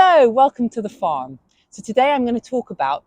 Hello, welcome to the farm. So today I'm going to talk about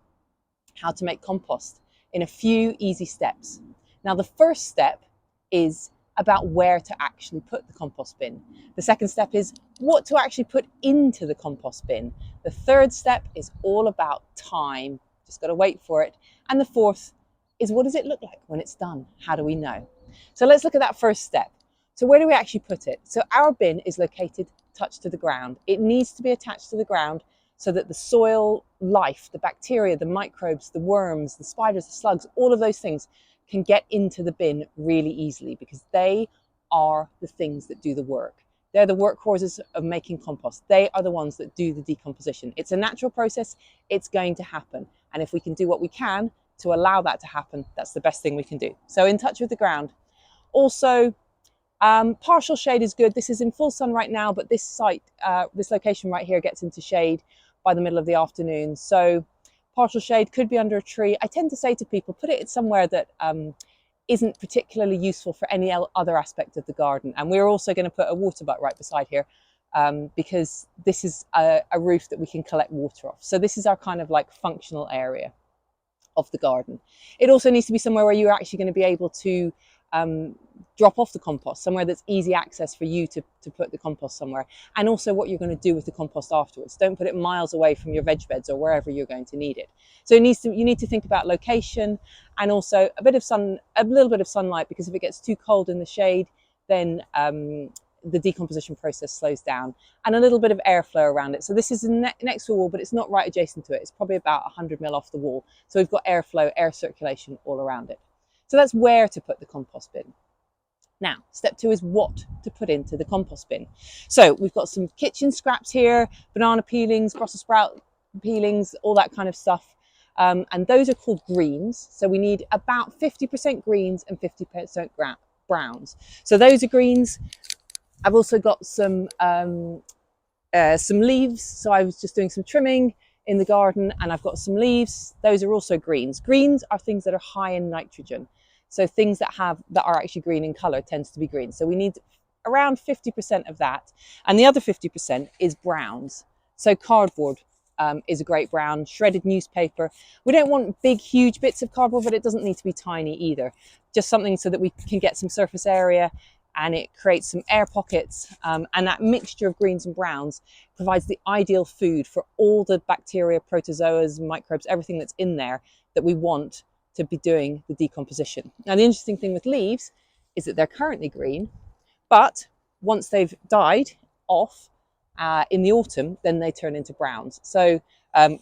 how to make compost in a few easy steps. Now the first step is about where to actually put the compost bin. The second step is what to actually put into the compost bin. The third step is all about time, just got to wait for it. And the fourth is what does it look like when it's done? How do we know? So let's look at that first step. So where do we actually put it? So our bin is located touched to the ground. It needs to be attached to the ground so that the soil life, the bacteria, the microbes, the worms, the spiders, the slugs, all of those things can get into the bin really easily because they are the things that do the work. They're the workhorses of making compost. They are the ones that do the decomposition. It's a natural process. It's going to happen. And if we can do what we can to allow that to happen, that's the best thing we can do. So in touch with the ground. Also, partial shade is good. This is in full sun right now, but this site, this location right here gets into shade by the middle of the afternoon. So partial shade could be under a tree. I tend to say to people, put it somewhere that isn't particularly useful for any other aspect of the garden. And we're also going to put a water butt right beside here because this is a roof that we can collect water off. So this is our kind of like functional area of the garden. It also needs to be somewhere where you're actually going to be able to drop off the compost, somewhere that's easy access for you to put the compost somewhere, and also what you're going to do with the compost afterwards. Don't put it miles away from your veg beds or wherever you're going to need it. So you need to think about location and also a little bit of sunlight, because if it gets too cold in the shade, then the decomposition process slows down, and a little bit of airflow around it. So this is next to a wall, but it's not right adjacent to it. It's probably about 100 mil off the wall. So we've got airflow, air circulation all around it. So that's where to put the compost bin. Now, step 2 is what to put into the compost bin. So we've got some kitchen scraps here, banana peelings, Brussels sprout peelings, all that kind of stuff. And those are called greens. So we need about 50% greens and 50% browns. So those are greens. I've also got some leaves. So I was just doing some trimming in the garden and I've got some leaves. Those are also greens. Greens are things that are high in nitrogen. So things that are actually green in color tends to be green. So we need around 50% of that. And the other 50% is browns. So cardboard is a great brown, shredded newspaper. We don't want big, huge bits of cardboard, but it doesn't need to be tiny either. Just something so that we can get some surface area and it creates some air pockets. And that mixture of greens and browns provides the ideal food for all the bacteria, protozoas, microbes, everything that's in there that we want to be doing the decomposition. Now, the interesting thing with leaves is that they're currently green, but once they've died off in the autumn, then they turn into browns. So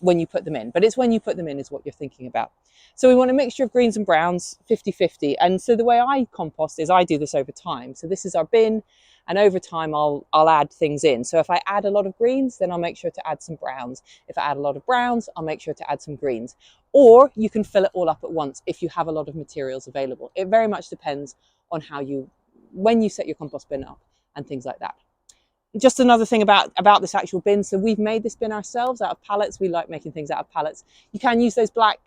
when you put them in, but it's when you put them in is what you're thinking about. So we want a mixture of greens and browns, 50-50. And so the way I compost is I do this over time. So this is our bin, and over time I'll add things in. So if I add a lot of greens, then I'll make sure to add some browns. If I add a lot of browns, I'll make sure to add some greens. Or you can fill it all up at once if you have a lot of materials available. It very much depends on when you set your compost bin up and things like that. Just another thing about this actual bin. So we've made this bin ourselves out of pallets. We like making things out of pallets. You can use those black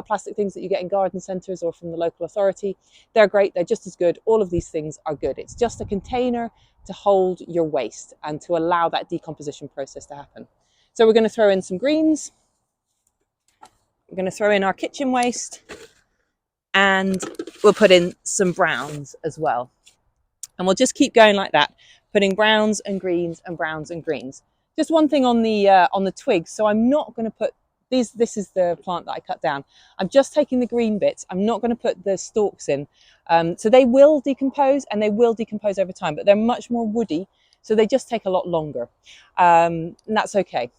plastic things that you get in garden centres or from the local authority. They're great. They're just as good. All of these things are good. It's just a container to hold your waste and to allow that decomposition process to happen. So we're going to throw in some greens. We're going to throw in our kitchen waste, and we'll put in some browns as well. And we'll just keep going like that, putting browns and greens and browns and greens. Just one thing on the twigs. So I'm not going to put these. This is the plant that I cut down. I'm just taking the green bits. I'm not going to put the stalks in. So they will decompose, and they will decompose over time, but they're much more woody. So they just take a lot longer. And that's okay.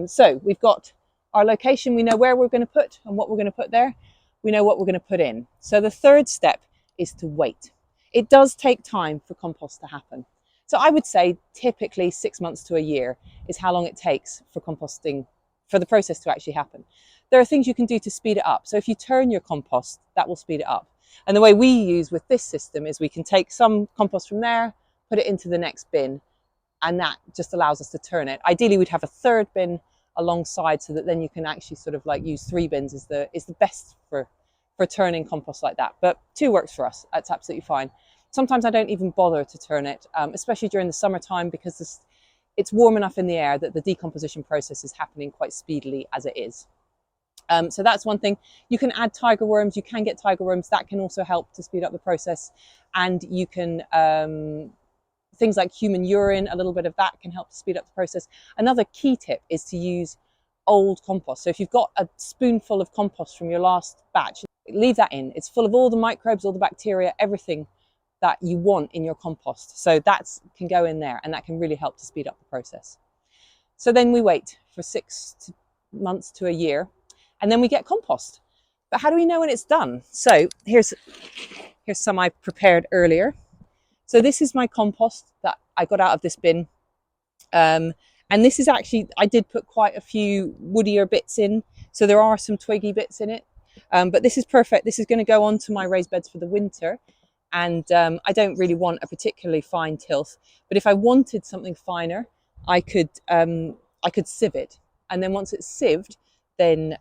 So we've got our location. We know where we're going to put and what we're going to put there. We know what we're going to put in. So the third step is to wait. It does take time for compost to happen. So I would say typically 6 months to a year is how long it takes for composting, for the process to actually happen. There are things you can do to speed it up. So if you turn your compost, that will speed it up. And the way we use with this system is we can take some compost from there, put it into the next bin, and that just allows us to turn it. Ideally, we'd have a third bin alongside so that then you can actually sort of like use 3 bins is the best for turning compost like that. But 2 works for us. That's absolutely fine. Sometimes I don't even bother to turn it, especially during the summertime, because it's warm enough in the air that the decomposition process is happening quite speedily as it is. So that's one thing. You can add tiger worms. You can get tiger worms. That can also help to speed up the process. And you can, things like human urine, a little bit of that can help to speed up the process. Another key tip is to use old compost. So if you've got a spoonful of compost from your last batch, leave that in. It's full of all the microbes, all the bacteria, everything that you want in your compost. So that can go in there, and that can really help to speed up the process. So then we wait for 6 months to a year, and then we get compost. But how do we know when it's done? So here's some I prepared earlier. So this is my compost that I got out of this bin. And this is actually, I did put quite a few woodier bits in. So there are some twiggy bits in it. But this is perfect. This is going to go onto my raised beds for the winter. And I don't really want a particularly fine tilth. But if I wanted something finer, I could sieve it. And then once it's sieved, then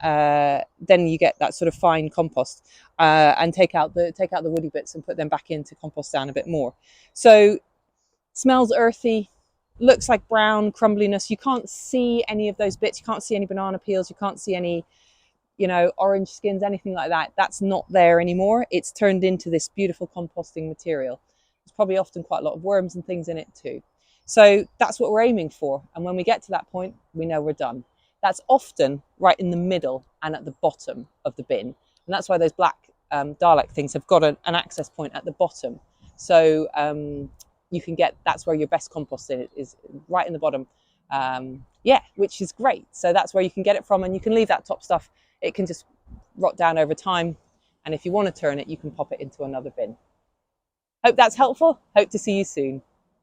you get that sort of fine compost, and take out the woody bits and put them back in to compost down a bit more. So smells earthy, looks like brown crumbliness. You can't see any of those bits. You can't see any banana peels. You can't see any, orange skins, anything like that. That's not there anymore. It's turned into this beautiful composting material. There's probably often quite a lot of worms and things in it too. So that's what we're aiming for. And when we get to that point, we know we're done. That's often right in the middle and at the bottom of the bin. And that's why those black Dalek things have got an access point at the bottom. So you can get, that's where your best compost is right in the bottom. Which is great. So that's where you can get it from, and you can leave that top stuff. It can just rot down over time. And if you want to turn it, you can pop it into another bin. Hope that's helpful. Hope to see you soon.